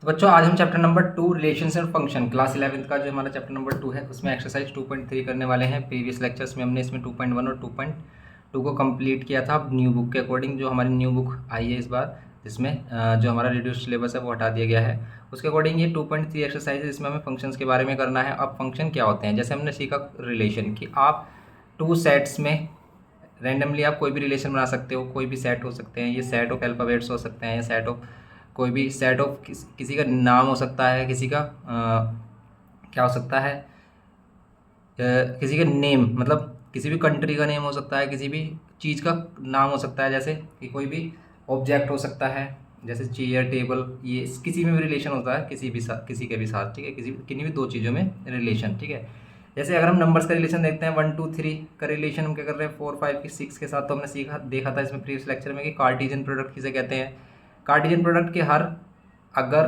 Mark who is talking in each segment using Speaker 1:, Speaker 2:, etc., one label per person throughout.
Speaker 1: तो बच्चों आज हम chapter number 2 relations and function class 11th का जो हमारा चैप्टर नंबर 2 है उसमें एक्सरसाइज 2.3 करने वाले हैं। प्रीवियस लेक्चर्स में हमने इसमें 2.1 और 2.2 को कंप्लीट किया था। अब न्यू बुक के अकॉर्डिंग जो हमारी न्यू बुक आई है इस बार, जिसमें जो हमारा रिड्यूस्ड सिलेबस है वो हटा दिया गया है, उसके अकॉर्डिंग ये 2.3 एक्सरसाइज इसमें हमें फंक्शंस के बारे में करना है। अब फंक्शन क्या होते हैं, जैसे हमने सीखा रिलेशन कि आप टू सेट्स में रैंडमली आप कोई भी रिलेशन बना सकते हो, कोई भी सेट हो सकते हैं, ये सेट ऑफ अल्फ़ाबेट्स हो सकते हैं, या सेट ऑफ कोई भी सेट ऑफ किसी का नाम हो सकता है, किसी का क्या हो सकता है, किसी का नेम, मतलब किसी भी कंट्री का नेम हो सकता है, किसी भी चीज़ का नाम हो सकता है, जैसे कि कोई भी ऑब्जेक्ट हो सकता है, जैसे चेयर टेबल, ये किसी में भी रिलेशन होता है, किसी के भी साथ, ठीक है, किन्हीं भी दो चीज़ों में रिलेशन, ठीक है। जैसे अगर हम नंबर्स का रिलेशन देखते हैं 1 2 3 का रिलेशन हम क्या कर रहे हैं 4 5 की 6 के साथ, तो हमने देखा था इसमें प्रीवियस लेक्चर में कि कार्टेशियन प्रोडक्ट किसे कहते हैं। कार्टेशियन प्रोडक्ट के हर अगर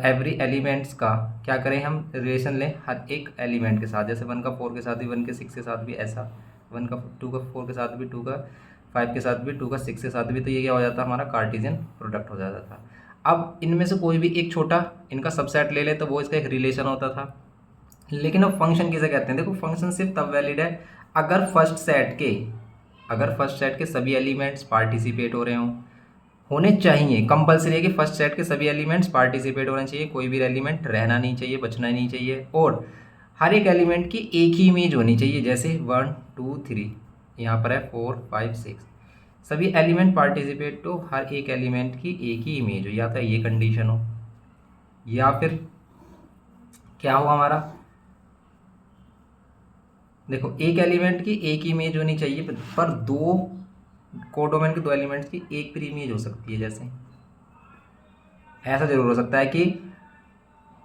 Speaker 1: एवरी एलिमेंट्स का क्या करें हम रिलेशन लें हर एक एलिमेंट के साथ, जैसे 1 का 4 के साथ भी, 1 के 6 के साथ भी, ऐसा 1 का 2 का 4 के साथ भी, 2 का 5 के साथ भी, 2 का 6 के साथ भी, तो ये क्या हो जाता है हमारा कार्टेशियन प्रोडक्ट हो जाता था। अब इनमें से कोई भी एक छोटा इनका सबसेट ले ले तो वो इसका एक रिलेशन होता था। लेकिन अब फंक्शन किसे कहते हैं, देखो फंक्शन सिर्फ तब वैलिड है अगर फर्स्ट सेट के सभी एलिमेंट्स पार्टिसिपेट हो रहे हों, होने चाहिए, कंपलसरी है कि फर्स्ट सेट के सभी एलिमेंट्स पार्टिसिपेट होने चाहिए, कोई भी एलिमेंट रहना नहीं चाहिए, बचना नहीं चाहिए, और हर एक एलिमेंट की एक ही इमेज होनी चाहिए, जैसे 1 2 3 यहाँ पर है 4 5 6, सभी एलिमेंट पार्टिसिपेट तो हर एक एलिमेंट की एक ही इमेज हो, या तो ये कंडीशन हो, या फिर क्या हो हमारा, देखो एक एलिमेंट की एक इमेज होनी चाहिए, पर दो कोडोमेन के दो एलिमेंट्स की एक भी इमेज हो सकती है, जैसे ऐसा जरूर हो सकता है कि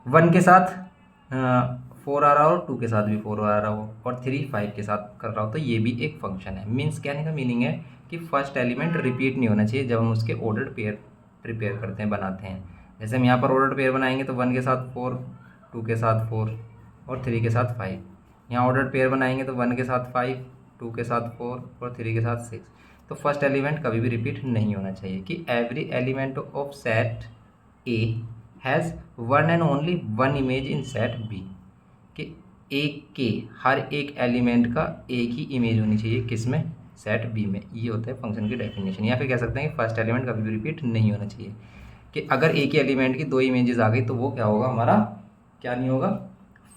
Speaker 1: 1 के साथ 4 आ रहा हो, 2 के साथ भी 4 आ रहा हो, और 3 5 के साथ कर रहा हो, तो ये भी एक फंक्शन है। मीन्स कहने का मीनिंग है कि फर्स्ट एलिमेंट रिपीट नहीं होना चाहिए जब हम उसके ऑर्डर्ड पेयर प्रिपेयर करते हैं, बनाते हैं। जैसे हम यहाँ पर ऑर्डर्ड पेयर बनाएंगे तो 1 के साथ 4, 2 के साथ 4 और 3 के साथ 5। यहाँ ऑर्डर्ड पेयर बनाएंगे तो 1 के साथ 5, 2 के साथ 4 और 3 के साथ 6। तो फर्स्ट एलिमेंट कभी भी रिपीट नहीं होना चाहिए कि every element of set A has one and only one image in set B, कि एक के हर एक एलिमेंट का एक ही इमेज होनी चाहिए, किसमें, सेट बी में। ये होता है फंक्शन की डेफिनेशन। या फिर कह सकते हैं कि फर्स्ट एलिमेंट कभी भी रिपीट नहीं होना चाहिए, कि अगर एक ही एलिमेंट की दो इमेजेस आ गई तो वो क्या होगा हमारा, क्या नहीं होगा,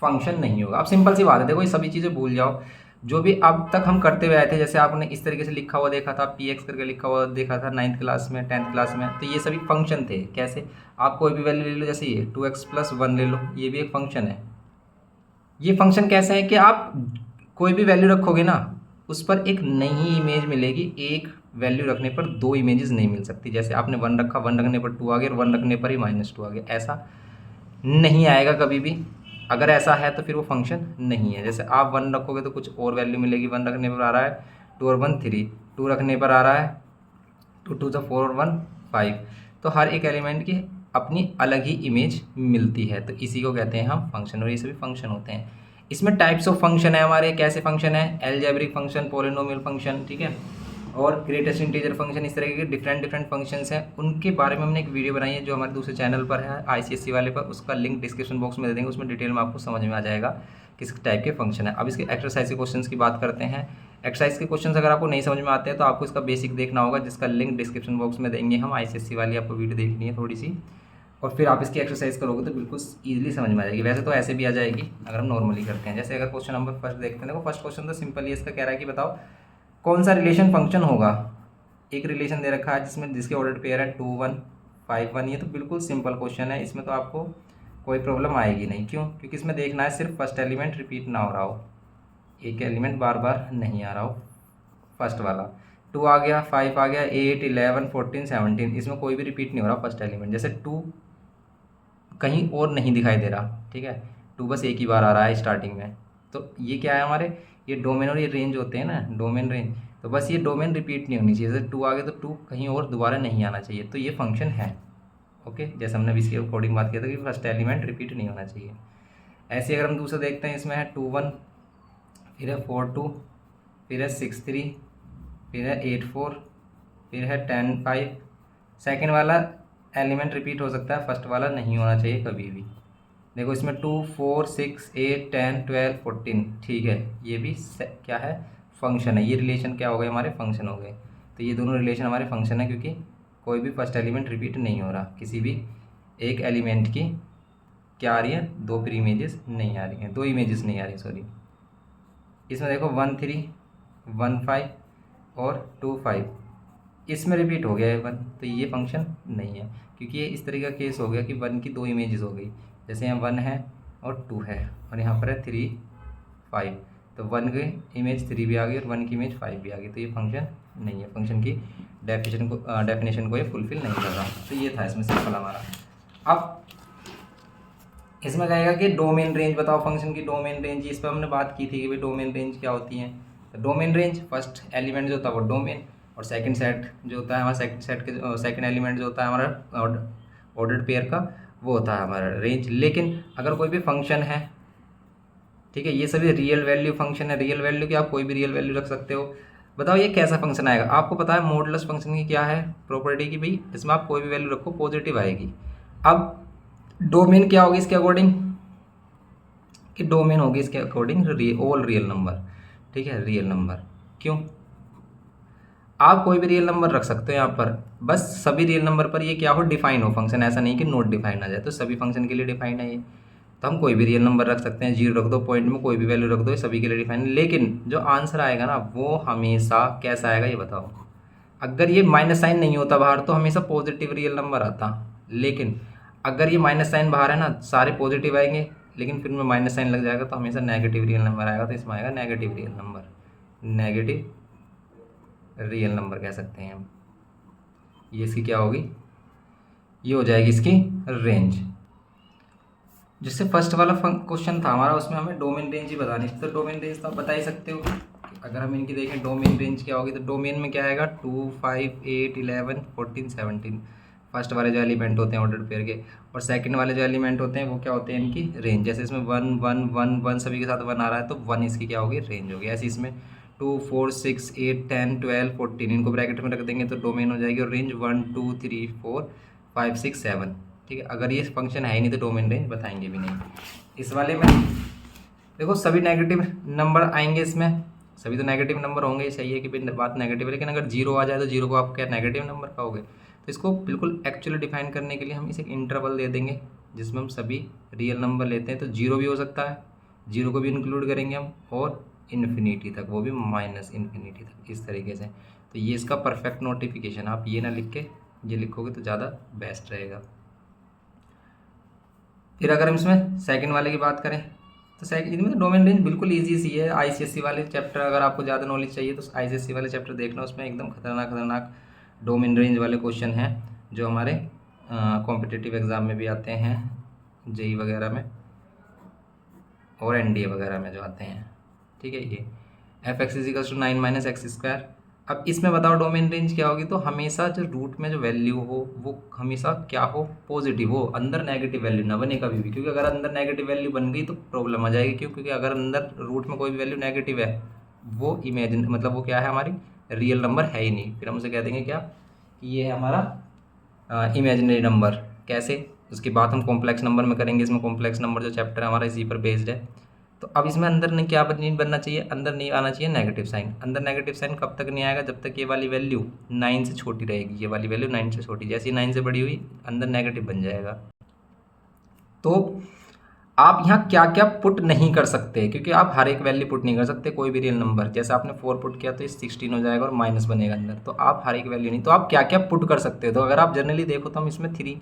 Speaker 1: फंक्शन नहीं होगा। अब सिंपल सी बात है, देखो ये सभी चीज़ें भूल जाओ जो भी अब तक हम करते हुए आए थे। जैसे आपने इस तरीके से लिखा हुआ देखा था, पी एक्स करके लिखा हुआ देखा था 9th क्लास में, 10th क्लास में, तो ये सभी फंक्शन थे। कैसे, आप कोई भी वैल्यू ले लो, जैसे ये 2x + 1 ले लो, ये भी एक फंक्शन है। ये फंक्शन कैसे है कि आप कोई भी वैल्यू रखोगे ना, उस पर एक नई इमेज मिलेगी, एक वैल्यू रखने पर दो इमेजेस नहीं मिल सकती। जैसे आपने 1 रखा, 1 रखने पर 2 आ गया, और 1 रखने पर ही -2 आ गया, ऐसा नहीं आएगा कभी भी। अगर ऐसा है तो फिर वो फंक्शन नहीं है। जैसे आप 1 रखोगे तो कुछ और वैल्यू मिलेगी, 1 रखने पर आ रहा है 2 और 1 3, 2 रखने पर आ रहा है 2 2 = 4 और 1 5। तो हर एक एलिमेंट की अपनी अलग ही इमेज मिलती है, तो इसी को कहते हैं हम फंक्शन, और ये सभी फंक्शन होते हैं। इसमें टाइप्स ऑफ फंक्शन है हमारे, कैसे फंक्शन है, एलजेब्रिक फंक्शन, पॉलिनोमियल फंक्शन, ठीक है, और ग्रेटेस्ट इंटीजर फंक्शन, इस तरह के डिफरेंट डिफरेंट फंक्शंस हैं। उनके बारे में हमने एक वीडियो बनाई है जो हमारे दूसरे चैनल पर है, आईसीएससी वाले पर, उसका लिंक डिस्क्रिप्शन बॉक्स में दे देंगे, उसमें डिटेल में आपको समझ में आ जाएगा किस टाइप के फंक्शन है। अब इसके एक्सरसाइज के क्वेश्चन की बात करते हैं। एक्सरसाइज के क्वेश्चन अगर आपको नहीं समझ में आते हैं तो आपको इसका बेसिक देखना होगा, जिसका लिंक डिस्क्रिप्शन बॉक्स में देंगे हम, आईसीएससी वाली आपको वीडियो देखनी है थोड़ी सी, और फिर आप इसकी एक्सरसाइज करोगे तो बिल्कुल ईजिली समझ में आ जाएगी। वैसे तो ऐसे भी आ जाएगी अगर हम नॉर्मली करते हैं। जैसे अगर क्वेश्चन नंबर फर्स्ट देखते हैं, देखो फर्स्ट क्वेश्चन तो सिंपल ही इसका कह रहा है कि बताओ कौन सा रिलेशन फंक्शन होगा। एक रिलेशन दे रखा है जिसके ऑर्डर पेयर है 2 1 5 1। ये तो बिल्कुल सिंपल क्वेश्चन है, इसमें तो आपको कोई प्रॉब्लम आएगी नहीं। क्यों, क्योंकि इसमें देखना है सिर्फ फर्स्ट एलिमेंट रिपीट ना हो रहा हो, एक एलिमेंट बार बार नहीं आ रहा हो। फर्स्ट वाला 2 आ गया, 5 आ गया, 8 11 14 17, इसमें कोई भी रिपीट नहीं हो रहा फर्स्ट एलिमेंट। जैसे 2 कहीं और नहीं दिखाई दे रहा, ठीक है, 2 बस एक ही बार आ रहा है स्टार्टिंग में, तो ये क्या है हमारे, ये डोमेन और ये रेंज होते हैं ना, डोमेन रेंज, तो बस ये डोमेन रिपीट नहीं होनी चाहिए। जैसे 2 आ गया तो 2 कहीं और दोबारा नहीं आना चाहिए, तो ये फंक्शन है। ओके, जैसे हमने इसके अकॉर्डिंग बात किया था कि फर्स्ट एलिमेंट रिपीट नहीं होना चाहिए। ऐसे अगर हम दूसरा देखते हैं, इसमें है 2 1, फिर है 4 2, फिर है 6 3, फिर है 8 4, फिर है 10 5। सेकेंड वाला एलिमेंट रिपीट हो सकता है, फर्स्ट वाला नहीं होना चाहिए कभी भी। देखो इसमें 2 4 6 8 10 12 14, ठीक है, ये भी क्या है, फंक्शन है। ये रिलेशन क्या हो गए, हमारे फंक्शन हो गए। तो ये दोनों रिलेशन हमारे फंक्शन है, क्योंकि कोई भी फर्स्ट एलिमेंट रिपीट नहीं हो रहा। किसी भी एक एलिमेंट की क्या आ रही है, दो प्री इमेजेस नहीं आ रही हैं, दो इमेजेस नहीं आ रही, सॉरी। इसमें देखो 1 3 1 5 और 2 5, इसमें रिपीट हो गया है 1, तो ये फंक्शन नहीं है, क्योंकि ये इस तरीके का केस हो गया कि 1 की दो इमेजेस हो गई। जैसे यहाँ 1 है और 2 है, और यहाँ पर है 3 5, तो 1 की इमेज 3 भी आ गई और 1 की इमेज 5 भी आ गई, तो ये फंक्शन नहीं है। फंक्शन की डेफिनेशन को ये फुलफिल नहीं कर रहा। तो ये था इसमें सिंपल हमारा। अब इसमें कहेगा कि डोमेन रेंज बताओ फंक्शन की डोमेन रेंज। इस पर हमने बात की थी कि भाई डोमेन रेंज क्या होती है। तो डोमेन रेंज फर्स्ट एलिमेंट जो होता है वो डोमेन, और सेकंड सेट जो होता है हमारा, सेकंड सेट के सेकंड एलिमेंट जो होता है हमारा ऑर्डर्ड पेयर का, वो होता है हमारा रेंज। लेकिन अगर कोई भी फंक्शन है, ठीक है, ये सभी रियल वैल्यू फंक्शन है। रियल वैल्यू की आप कोई भी रियल वैल्यू रख सकते हो। बताओ ये कैसा फंक्शन आएगा। आपको पता है मॉडुलस फंक्शन की क्या है प्रॉपर्टी की, भाई इसमें आप कोई भी वैल्यू रखो पॉजिटिव आएगी। अब डोमेन क्या होगी इसके अकॉर्डिंग, कि डोमेन होगी इसके अकॉर्डिंग ऑल रियल नंबर, ठीक है, रियल नंबर। क्यों, आप कोई भी रियल नंबर रख सकते हो यहाँ पर, बस सभी रियल नंबर पर ये क्या हो, डिफाइन हो फंक्शन, ऐसा नहीं कि नॉट डिफाइन आ जाए। तो सभी फंक्शन के लिए डिफाइन है ये, तो हम कोई भी रियल नंबर रख सकते हैं, 0 रख दो, पॉइंट में कोई भी वैल्यू रख दो, ये सभी के लिए डिफाइन है। लेकिन जो आंसर आएगा ना वो हमेशा कैसा आएगा ये बताओ। अगर ये माइनस साइन नहीं होता बाहर तो हमेशा पॉजिटिव रियल नंबर आता, लेकिन अगर ये माइनस साइन बाहर है ना, सारे पॉजिटिव आएंगे, लेकिन फिर में माइनस साइन लग जाएगा तो हमेशा नेगेटिव रियल नंबर आएगा। तो इसमें आएगा negative real number, negative real number कह सकते हैं हम। ये इसकी क्या होगी, ये हो जाएगी इसकी रेंज। जिससे फर्स्ट वाला क्वेश्चन था हमारा, उसमें हमें डोमेन रेंज ही बतानी थी। तो डोमेन रेंज तो आप बता ही सकते हो। अगर हम इनकी देखें डोमेन रेंज क्या होगी, तो डोमेन में क्या आएगा 2 5 8 11 14 17, फर्स्ट वाले जो एलिमेंट होते हैं ऑर्डर पेयर के, और सेकंड वाले जो एलिमेंट होते हैं वो क्या होते हैं इनकी रेंज। जैसे इसमें 1 1 1 1 सभी के साथ 1 आ रहा है, तो 1 इसकी क्या होगी, रेंज होगी। ऐसे इसमें 2 4 6 8 10 12 14, इनको ब्रैकेट में रख देंगे तो डोमेन हो जाएगी, और रेंज 1 2 3 4 5 6 7, ठीक है। अगर ये फंक्शन है ही नहीं तो डोमेन रेंज बताएंगे भी नहीं। इस वाले में देखो सभी नेगेटिव नंबर आएंगे, इसमें सभी तो नेगेटिव नंबर होंगे, ये सही है कि बात नेगेटिव है, लेकिन अगर 0 आ जाए तो 0 को आप क्या नेगेटिव नंबर कहोगे। तो इसको बिल्कुल एक्चुअली डिफाइन करने के लिए हम इसे इंटरवल दे देंगे, जिसमें हम सभी रियल नंबर लेते हैं। तो 0 भी हो सकता है, 0 को भी इंक्लूड करेंगे हम, और इन्फिनिटी तक, वो भी माइनस इन्फिनिटी तक, इस तरीके से। तो ये इसका परफेक्ट नोटिफिकेशन, आप ये ना लिख के ये लिखोगे तो ज़्यादा बेस्ट रहेगा। फिर अगर हम इसमें सेकंड वाले की बात करें तो सेकंड इनमें तो डोमेन रेंज बिल्कुल इजी सी है। आईसीएससी वाले चैप्टर अगर आपको ज़्यादा नॉलेज चाहिए तो आईसीएससी वाले चैप्टर देखना, उसमें एकदम खतरनाक डोमेन रेंज वाले क्वेश्चन हैं जो हमारे कॉम्पिटिटिव एग्ज़ाम में भी आते हैं, जेई वगैरह में और एनडीए वगैरह में जो आते हैं, ठीक है। ये f x is equals to 9 minus x square. अब इसमें बताओ डोमेन रेंज क्या होगी, तो हमेशा जो रूट में जो वैल्यू हो वो हमेशा क्या हो, पॉजिटिव हो, अंदर नेगेटिव वैल्यू ना बने कभी भी, क्योंकि अगर अंदर नेगेटिव वैल्यू बन गई तो प्रॉब्लम आ जाएगी। क्यों, क्योंकि अगर अंदर रूट में कोई भी वैल्यू नेगेटिव है वो इमेजिन मतलब वो क्या है, हमारी रियल नंबर है ही नहीं, फिर हम उसे कह देंगे क्या कि ये है हमारा इमेजिनरी नंबर। कैसे, उसकी बात हम कॉम्प्लेक्स नंबर में करेंगे। इसमें कॉम्प्लेक्स नंबर जो चैप्टर है हमारा इसी पर बेस्ड है। तो अब इसमें अंदर नहीं क्या नहीं बनना चाहिए, अंदर नहीं आना चाहिए नेगेटिव साइन। अंदर नेगेटिव साइन कब तक नहीं आएगा, जब तक ये वाली वैल्यू 9 से छोटी रहेगी। ये वाली वैल्यू 9 से छोटी, जैसे 9 से बड़ी हुई अंदर नेगेटिव बन जाएगा। तो आप यहाँ क्या क्या पुट नहीं कर सकते, क्योंकि आप हर एक वैल्यू पुट नहीं कर सकते कोई भी रियल नंबर। जैसे आपने 4 पुट किया तो ये 16 हो जाएगा और माइनस बनेगा अंदर, तो आप हर एक वैल्यू नहीं। तो आप क्या क्या पुट कर सकते हो, तो अगर आप जनरली देखो तो हम इसमें 3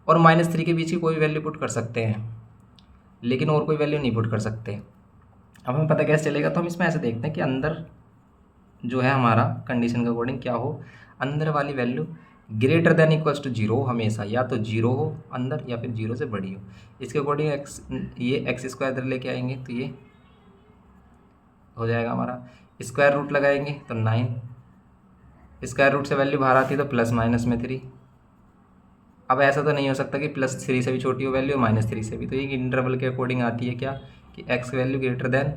Speaker 1: और -3 के बीच की कोई वैल्यू पुट कर सकते हैं, लेकिन और कोई वैल्यू नहीं पुट कर सकते। अब हमें पता कैसे चलेगा, तो हम इसमें ऐसे देखते हैं कि अंदर जो है हमारा कंडीशन के अकॉर्डिंग क्या हो, अंदर वाली value greater than equals to 0 हो हमेशा, या तो 0 हो अंदर या फिर 0 से बड़ी हो। इसके अकॉर्डिंग ये एक्स स्क्वायर इधर लेके आएंगे तो ये हो जाएगा हमारा, स्क्वायर रूट लगाएंगे तो 9, स्क्वायर रूट से वैल्यू बाहर आती है तो प्लस माइनस में 3। अब ऐसा तो नहीं हो सकता कि +3 से भी छोटी हो वैल्यू, -3 से भी। तो ये इंटरवल के अकॉर्डिंग आती है क्या कि x वैल्यू ग्रेटर देन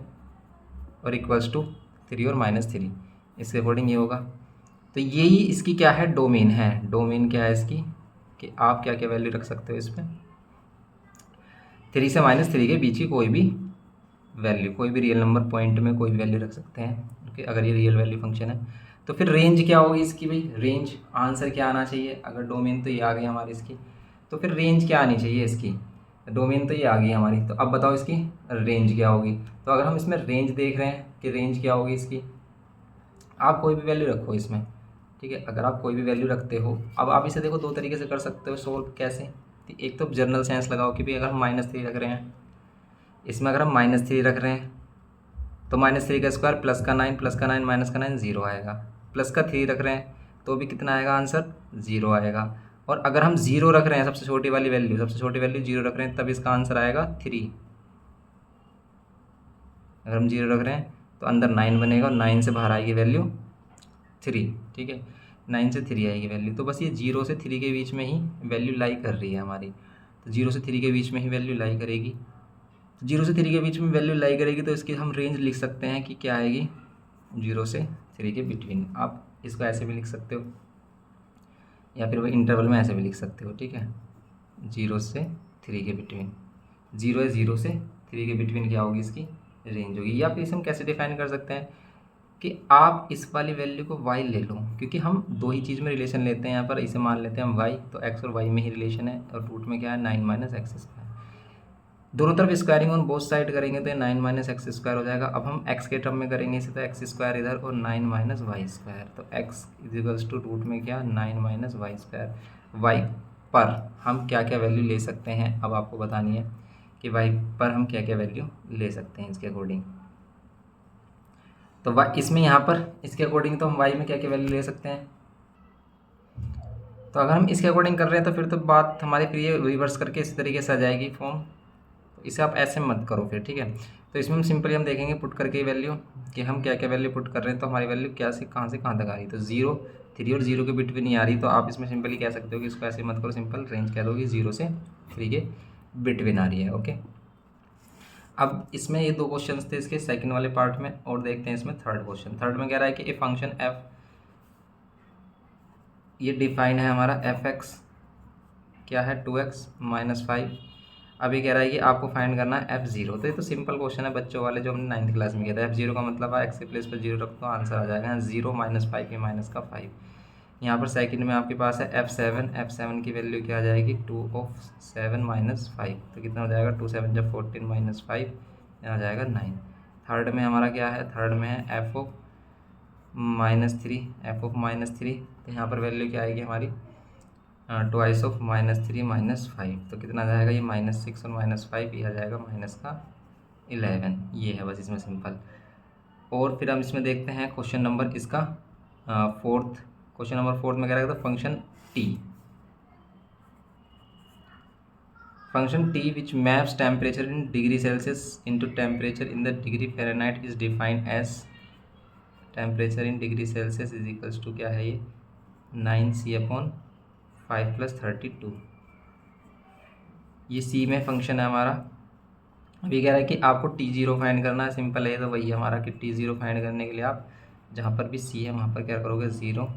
Speaker 1: और इक्वल्स टू 3 और -3, इसके अकॉर्डिंग ये होगा। तो यही इसकी क्या है, डोमेन है। डोमेन क्या है इसकी, कि आप क्या क्या वैल्यू रख सकते हो इसमें। 3 से -3 के बीच की कोई भी वैल्यू, कोई भी रियल नंबर पॉइंट में कोई भी वैल्यू रख सकते हैं। ओके, अगर ये रियल वैल्यू फंक्शन है तो फिर रेंज क्या होगी इसकी भाई, रेंज आंसर क्या आना चाहिए। अगर डोमेन तो ये आ गई हमारी इसकी, तो फिर रेंज क्या आनी चाहिए इसकी। डोमेन तो ये आ गई हमारी, तो अब बताओ इसकी रेंज क्या होगी। तो अगर हम इसमें रेंज देख रहे हैं कि रेंज क्या होगी इसकी, आप कोई भी वैल्यू रखो इसमें, ठीक है। अगर आप कोई भी वैल्यू रखते हो, अब आप इसे देखो 2 तरीके से कर सकते हो सोल्व। कैसे, तो एक तो जनरल सेंस लगाओ कि भाई अगर हम -3 रख रहे हैं, इसमें अगर हम -3 रख रहे हैं तो -3 का स्क्वायर प्लस का 9, प्लस का 9 माइनस का 9 0 आएगा। प्लस का 3 रख रहे हैं तो भी कितना आएगा आंसर, 0 आएगा। और अगर हम 0 रख रहे हैं, सबसे छोटी वाली वैल्यू, सबसे छोटी वैल्यू 0 रख रहे हैं, तब इसका आंसर आएगा 3। अगर हम 0 रख रहे हैं तो अंदर 9 बनेगा और 9 से बाहर आएगी वैल्यू 3, ठीक है। 9 से 3 आएगी वैल्यू, तो बस ये 0 से 3 के बीच में ही वैल्यू लाई कर रही है हमारी। तो 0 से 3 के बीच में ही वैल्यू लाई करेगी। 0 से 3 के बीच में वैल्यू लाई करेगी तो इसकी हम रेंज लिख सकते हैं कि क्या आएगी, 0 से 3 के बिटवीन। आप इसको ऐसे भी लिख सकते हो या फिर वो इंटरवल में ऐसे भी लिख सकते हो, ठीक है। 0 से 3 के बिटवीन, 0 से 3 के बिटवीन क्या होगी इसकी रेंज होगी। या फिर इसे हम कैसे डिफाइन कर सकते हैं कि आप इस वाली वैल्यू को y ले लो, क्योंकि हम दो ही चीज़ में रिलेशन लेते हैं यहाँ पर। इसे मान लेते हैं हम y, तो x और y में ही रिलेशन है, और रूट में क्या है 9 माइनस एक्स स्क्वायर। दोनों तरफ स्क्वायरिंग ऑन बोथ साइड करेंगे तो ये 9 माइनस एक्स स्क्वायर हो जाएगा। अब हम x के टर्म में करेंगे इसे, तो एक्स स्क्वायर इधर और 9 माइनस वाई स्क्वायर, तो x इजिकल्स टू रूट में क्या 9 माइनस वाई स्क्वायर। y पर हम क्या क्या वैल्यू ले सकते हैं, अब आपको बतानी है कि y पर हम क्या क्या वैल्यू ले सकते हैं इसके अकॉर्डिंग। तो इसमें यहाँ पर इसके अकॉर्डिंग तो हम y में क्या क्या वैल्यू ले सकते हैं। तो अगर हम इसके अकॉर्डिंग कर रहे हैं तो फिर तो बात हमारी फिर ये रिवर्स करके इसी तरीके से आ जाएगी फॉर्म। तो इसे आप ऐसे मत करो फिर, ठीक है। तो इसमें हम सिंपली हम देखेंगे पुट करके वैल्यू कि हम क्या क्या वैल्यू पुट कर रहे हैं, तो हमारी वैल्यू क्या से कहाँ तक आ रही है। तो 0, 3 और 0 के बिटवीन नहीं आ रही, तो आप इसमें सिंपली कह सकते हो कि इसको ऐसे मत करो, सिंपल रेंज कह दो कि 0 से 3 के बिटवीन आ रही है। ओके, अब इसमें ये 2 क्वेश्चन थे इसके सेकंड वाले पार्ट में, और देखते हैं इसमें थर्ड क्वेश्चन। थर्ड में कह रहा है कि ए फंक्शन f, ये डिफाइन है हमारा f(x) क्या है 2x माइनस 5। अभी कह रहा है कि आपको फाइंड करना है f0। तो ये तो सिंपल क्वेश्चन है बच्चों वाले जो हमने 9th क्लास में किया था। f0 का मतलब है x के प्लेस पर 0 रख तो आंसर आ जाएगा 0 माइनस 5 के माइनस का 5। यहाँ पर सेकंड में आपके पास है f7 की वैल्यू क्या आ जाएगी 2 ऑफ 7 माइनस 5, तो कितना हो जाएगा 2 7 जब 14 माइनस 5 यहाँ आ जाएगा 9। थर्ड में हमारा क्या है, थर्ड में है f ऑफ -3, तो यहाँ पर वैल्यू क्या आएगी हमारी ट्वाइस ऑफ -3 माइनस 5, तो कितना आ जाएगा ये -6 और -5, ये आ जाएगा माइनस का 11। ये है बस इसमें सिंपल। और फिर हम इसमें देखते हैं क्वेश्चन नंबर इसका फोर्थ। क्वेश्चन नंबर 4 में कह रहा था function t which maps temperature in degree Celsius into temperature in the degree Fahrenheit is defined as temperature in degree Celsius is equals to क्या है ये 9c/5 + 32। ये c में फंक्शन है हमारा। अभी कह रहा है कि आपको t0 फाइंड करना है। सिंपल है, तो वही हमारा कि t0 फाइंड करने के लिए आप जहाँ पर भी c है वहाँ पर क्या करोगे 0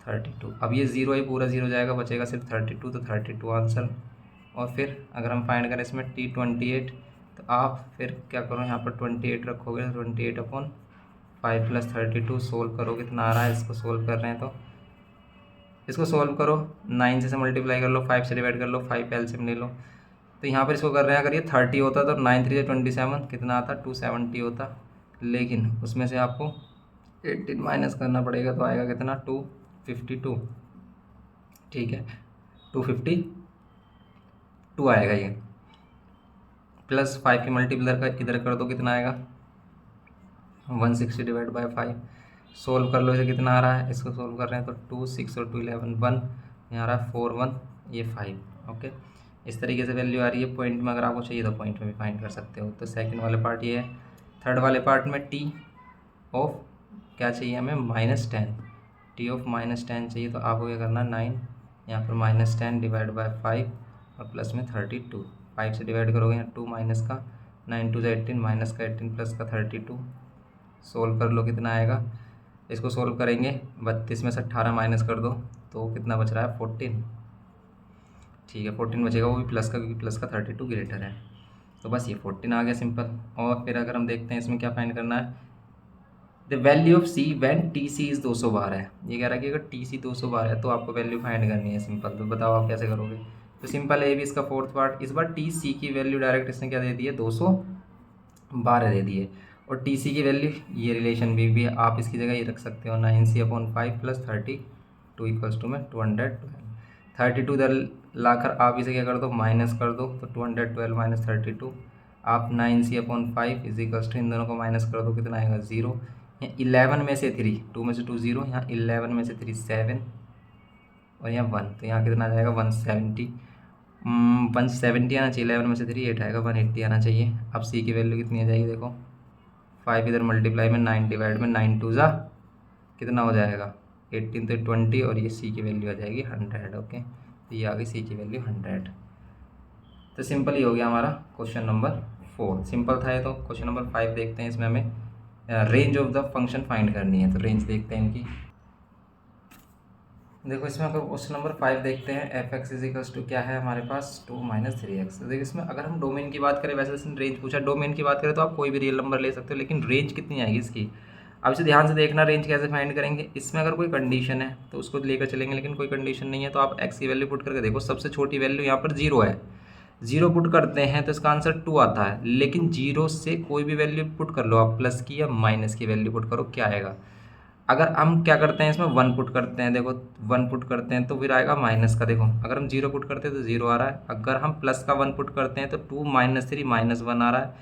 Speaker 1: 32। अब ये 0 ही पूरा 0 जाएगा, बचेगा सिर्फ 32, तो 32 आंसर। और फिर अगर हम फाइंड करें इसमें t28, तो आप फिर क्या करो यहाँ पर 28 रखोगे, 28/5 + 32 सोल्व करो कितना आ रहा है। इसको सोल्व कर रहे हैं तो इसको सोल्व करो, 9 से मल्टीप्लाई कर लो, 5 से डिवाइड कर लो, 5 एलसीएम ले लो। तो यहाँ पर इसको कर रहे हैं, अगर ये 30 होता तो 9 3 27 कितना आता 270 होता, लेकिन उसमें से आपको 18 माइनस करना पड़ेगा, तो आएगा कितना 252, ठीक है 252 आएगा ये। प्लस 5 की मल्टीप्लाई इधर कर दो, कितना आएगा 160/5। सोल्व कर लो, इसे कितना आ रहा है, इसको सोल्व कर रहे हैं तो 2 6 और 2 11 1, यहाँ आ रहा है 4 1 ये 5। ओके, इस तरीके से वैल्यू आ रही है। पॉइंट में अगर आपको चाहिए तो पॉइंट में भी फाइंड कर सकते हो। तो सेकंड वाले पार्ट ये है। थर्ड वाले पार्ट में टी ऑफ क्या चाहिए हमें -10, टी ऑफ -10 चाहिए, तो आपको क्या करना 9 यहाँ पर -10 /5 और प्लस में 32, 5 से डिवाइड करोगे यहाँ 2 माइनस का 9 2 18 माइनस का 18 प्लस का 32। सोल्व कर लो कितना आएगा, इसको सोल्व करेंगे 32 में से 18 माइनस कर दो तो कितना बच रहा है 14। ठीक है 14 बचेगा, वो भी प्लस का, क्योंकि प्लस का 32 ग्रेटर है। तो बस ये 14 आ गया सिंपल। और फिर अगर हम देखते हैं इसमें क्या फाइंड करना है, the value of c when t c is 212 है। ये कह रहा है कि अगर टी सी 212 है तो आपको वैल्यू फाइंड करनी है सिंपल। तो बताओ आप कैसे करोगे। तो सिंपल है भी इसका फोर्थ पार्ट। इस बार टी सी की वैल्यू डायरेक्ट इसने क्या दे दी है, 212 दे दी है। और टी सी की वैल्यू, ये रिलेशन भी आप इसकी जगह ये रख सकते हो, 9c/5 + 32 इक्वल्स टू में 212। 32 इधर लाकर आप इसे क्या कर दो, माइनस कर दो। तो 212 - 32, आप 9c/5 इज इक्वल्स टू, इन दोनों को माइनस कर दो, कितना आएगा 0। यहाँ 11 में से 3, 2 में से 2 0, यहाँ 11 में से 3 7, और यहाँ 1, तो यहाँ कितना आ जाएगा 170। 170 आना चाहिए, 11 में से 3 8 आएगा, 180 आना चाहिए। अब सी की वैल्यू कितनी आ जाएगी देखो, 5 इधर मल्टीप्लाई में 9 डिवाइड में 9 2 जा कितना हो जाएगा 18, तो 20, और ये सी की वैल्यू आ जाएगी 100। ओके, तो ये आ गई सी की वैल्यू 100। तो सिंपल ही हो गया हमारा क्वेश्चन नंबर 4। सिंपल था ये। तो क्वेश्चन नंबर 5 देखते हैं। इसमें हमें range of the function find करनी है। तो रेंज देखते हैं इनकी। देखो इसमें अगर क्वेश्चन नंबर 5 देखते हैं, f x is equals to क्या है हमारे पास 2 - 3x। तो देखिए इसमें अगर हम डोमेन की बात करें, वैसे इसने रेंज पूछा, डोमेन की बात करें तो आप कोई भी रियल नंबर ले सकते हो, लेकिन रेंज कितनी आएगी इसकी, अब इसे ध्यान से देखना। रेंज कैसे फाइंड करेंगे, इसमें अगर कोई कंडीशन है तो उसको लेकर चलेंगे, लेकिन कोई कंडीशन नहीं है तो आप एक्स की वैल्यू पुट करके देखो। सबसे छोटी वैल्यू यहाँ पर 0 है, 0 पुट करते हैं तो इसका आंसर 2 आता है। लेकिन 0 से कोई भी वैल्यू पुट कर लो आप, प्लस की या माइनस की वैल्यू पुट करो, क्या आएगा। अगर हम क्या करते हैं इसमें 1 पुट करते हैं, देखो 1 पुट करते हैं तो फिर आएगा माइनस का। देखो अगर हम 0 पुट करते हैं तो 0 आ रहा है। अगर हम प्लस का 1 पुट करते हैं तो 2 - 3 -1 आ रहा है।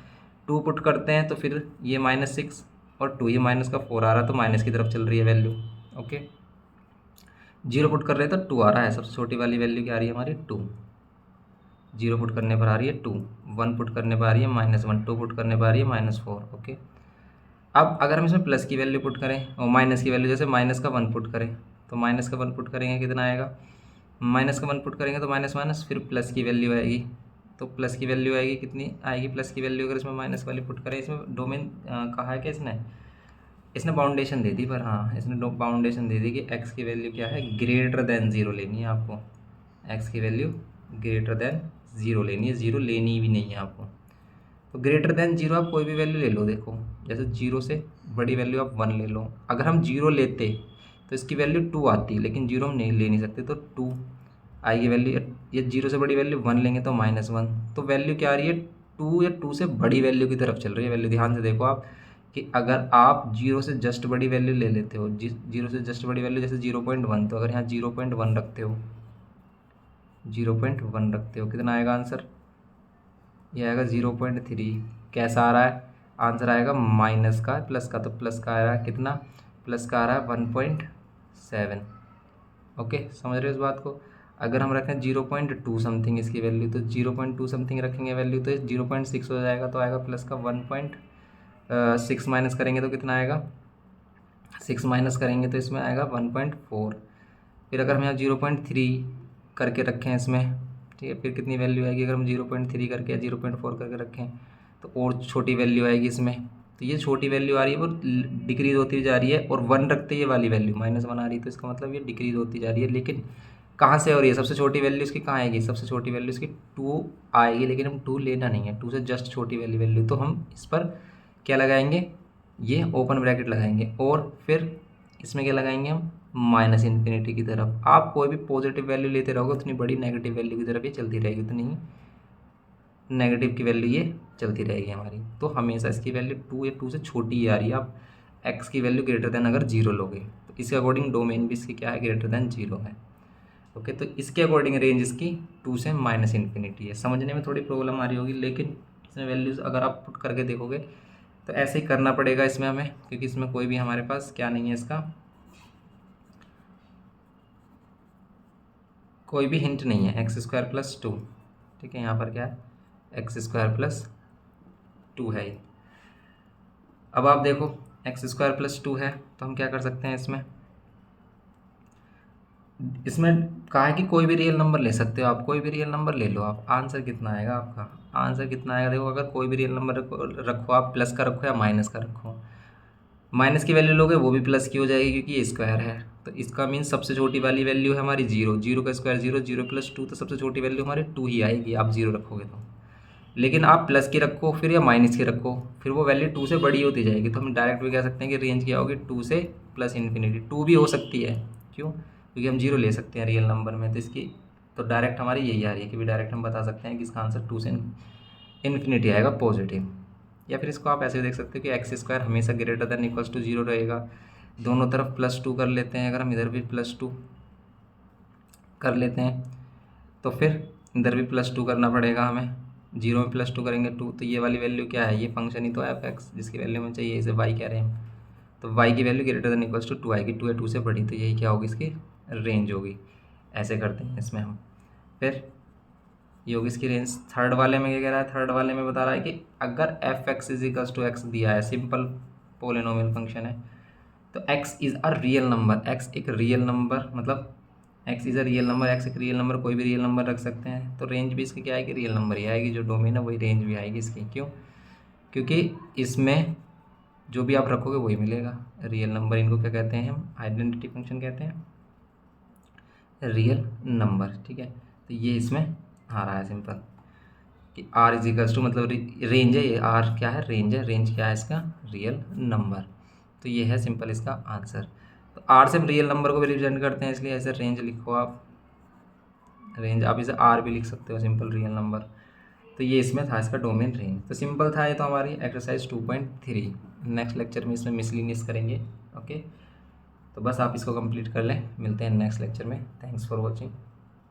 Speaker 1: 2 पुट करते हैं तो फिर ये -6 और 2 ये माइनस का 4 आ रहा है, तो माइनस की तरफ चल रही है वैल्यू। ओके, 0 पुट कर रहे हैं तो 2 आ रहा है। सबसे छोटी वाली वैल्यू क्या आ रही है हमारी 2। 0 पुट करने पर आ रही है 2, 1 पुट करने पर आ रही है -1, 2 पुट करने पर आ रही है -4। ओके, अब अगर हम इसमें प्लस की वैल्यू पुट करें और माइनस की वैल्यू, जैसे माइनस का 1 पुट करें, तो माइनस का 1 पुट करेंगे कितना आएगा, माइनस का 1 पुट करेंगे तो माइनस माइनस, फिर प्लस की वैल्यू आएगी। तो प्लस की वैल्यू आएगी, कितनी आएगी प्लस की वैल्यू, अगर इसमें माइनस वाली पुट करें। इसमें डोमेन कहा है कि इसने बाउंडेशन दे दी, पर हाँ इसने बाउंडेशन दे दी कि एक्स की वैल्यू क्या है, ग्रेटर देन 0 लेनी है आपको। एक्स की वैल्यू ग्रेटर देन 0 लेनी है, 0 लेनी भी नहीं है आपको। तो ग्रेटर देन 0 आप कोई भी वैल्यू ले लो। देखो जैसे 0 से बड़ी वैल्यू आप 1 ले लो। अगर हम 0 लेते तो इसकी वैल्यू 2 आती, लेकिन 0 हम नहीं ले नहीं सकते, तो 2 आएगी वैल्यू। ये 0 से बड़ी वैल्यू 1 लेंगे तो -1। तो वैल्यू क्या आ रही है 2, या 2 से बड़ी वैल्यू की तरफ चल रही है वैल्यू। ध्यान से देखो आप कि अगर आप 0 से जस्ट बड़ी वैल्यू ले लेते हो, 0 से जस्ट बड़ी वैल्यू जैसे 0.1, तो अगर यहाँ 0.1 रखते हो, 0.1 रखते हो, कितना आएगा आंसर, ये आएगा 0.3। कैसा आ रहा है आंसर, आएगा माइनस का प्लस का, तो प्लस का आ रहा है कितना, प्लस का आ रहा है 1.7। ओके, समझ रहे हो इस बात को। अगर हम रखें 0.2 समथिंग इसकी वैल्यू, तो 0.2 समथिंग रखेंगे वैल्यू, तो 0.6 हो जाएगा, तो आएगा प्लस का 1.6 माइनस करेंगे तो कितना आएगा, 6 माइनस करेंगे तो इसमें आएगा 1.4। फिर अगर हम यहाँ 0.3 करके रखें इसमें, ठीक है, फिर कितनी वैल्यू आएगी, अगर हम 0.3 करके या 0.4 करके रखें तो और छोटी वैल्यू आएगी इसमें। तो ये छोटी वैल्यू आ रही है वो डिक्रीज होती जा रही है, और 1 रखते ये वाली वैल्यू -1 आ रही है, तो इसका मतलब ये डिक्रीज होती जा रही है। लेकिन कहाँ से हो रही है, सबसे छोटी वैल्यू इसकी कहाँ आएगी, सबसे छोटी वैल्यू इसकी 2 आएगी, लेकिन हम 2 लेना नहीं है, 2 से जस्ट छोटी वैल्यू, तो हम इस पर क्या लगाएंगे, ये ओपन ब्रैकेट लगाएंगे, और फिर इसमें क्या लगाएंगे हम, -∞ की तरफ। आप कोई भी पॉजिटिव वैल्यू लेते रहोगे उतनी बड़ी नेगेटिव वैल्यू की तरफ ये चलती रहेगी, उतनी ही नेगेटिव की वैल्यू ये चलती रहेगी हमारी। तो हमेशा इसकी वैल्यू 2 या 2 से छोटी ही आ रही है। आप एक्स की वैल्यू ग्रेटर देन अगर 0 लोगे तो इसके अकॉर्डिंग डोमेन भी इसकी क्या है, ग्रेटर देन 0 है। ओके, तो इसके अकॉर्डिंग रेंज इसकी 2 से -∞ है। समझने में थोड़ी प्रॉब्लम आ रही होगी, लेकिन इसमें वैल्यूज़ अगर आप पुट करके देखोगे तो ऐसे ही करना पड़ेगा इसमें हमें, क्योंकि इसमें कोई भी हमारे पास क्या नहीं है, इसका कोई भी हिंट नहीं है। x² + 2, ठीक है, यहाँ पर क्या है x² + 2 है। अब आप देखो x² + 2 है, तो हम क्या कर सकते हैं इसमें कहा है कि कोई भी रियल नंबर ले सकते हो आप, कोई भी रियल नंबर ले लो आप। आंसर कितना आएगा आपका, आंसर कितना आएगा देखो, अगर कोई भी रियल नंबर रखो आप, प्लस का रखो या माइनस का रखो, माइनस की वैल्यू लोगे वो भी प्लस की हो जाएगी क्योंकि ये स्क्वायर है। तो इसका मीन सबसे छोटी वाली वैल्यू है हमारी जीरो, जीरो का square zero, zero plus two, तो सबसे छोटी वैल्यू हमारी टू ही आएगी आप जीरो रखोगे तो। लेकिन आप प्लस की रखो फिर या माइनस की रखो, फिर वो वैल्यू टू से बड़ी होती जाएगी। तो हम डायरेक्ट भी कह सकते हैं कि रेंज क्या होगी, टू से प्लस इन्फिनिटी। टू भी हो सकती है, क्यों? क्योंकि हम जीरो ले सकते हैं रियल नंबर में, तो इसकी तो डायरेक्ट हमारी यही आ रही है कि भी डायरेक्ट हम बता सकते हैं कि इसका आंसर टू से इन्फिनिटी आएगा पॉजिटिव। या फिर इसको आप ऐसे भी देख सकते हो कि एक्स स्क्वायर हमेशा greater than equals to zero रहेगा। दोनों तरफ प्लस टू कर लेते हैं, अगर हम इधर भी प्लस टू कर लेते हैं तो फिर इधर भी प्लस टू करना पड़ेगा हमें। जीरो में प्लस टू करेंगे टू, तो ये वाली वैल्यू क्या है, ये फंक्शन ही तो है एफ एक्स, जिसकी वैल्यू में चाहिए, इसे वाई कह रहे हैं हम। तो वाई की value greater than equals to two आएगी, टू है टू से बड़ी, तो यही क्या होगी, इसकी रेंज होगी। ऐसे करते हैं इसमें हम। फिर ये होगी इसकी रेंज। थर्ड वाले में क्या कह रहा है, थर्ड वाले में बता रहा है कि अगर f x is equals to x दिया है, सिंपल पोलिनोमियल फंक्शन है, तो x is a real number, x एक रियल नंबर, मतलब x is a real number, x एक रियल नंबर, कोई भी रियल नंबर रख सकते हैं, तो रेंज भी इसकी क्या आएगी, रियल नंबर ही आएगी। जो डोमेन है वही रेंज भी आएगी इसकी। क्यों? क्योंकि इसमें जो भी आप रखोगे वही मिलेगा। रियल नंबर इनको क्या कहते हैं हम, आइडेंटिटी फंक्शन कहते हैं, रियल नंबर। ठीक है, तो ये इसमें आ रहा है सिंपल कि आर इज इक्वल्स टू, मतलब रेंज है ये, आर क्या है, रेंज है, रेंज क्या है इसका, रियल नंबर। तो ये है सिंपल इसका आंसर। तो आर से हम रियल नंबर को भी रिप्रेजेंट करते हैं, इसलिए ऐसे रेंज लिखो आप, रेंज आप इसे आर भी लिख सकते हो, सिंपल रियल नंबर। तो ये इसमें था इसका डोमेन रेंज। तो सिंपल था ये तो हमारी एक्सरसाइज 2.3। नेक्स्ट लेक्चर में इसमें मिसलिनियस करेंगे। ओके, तो बस आप इसको कंप्लीट कर लें, मिलते हैं नेक्स्ट लेक्चर में। Thanks for watching.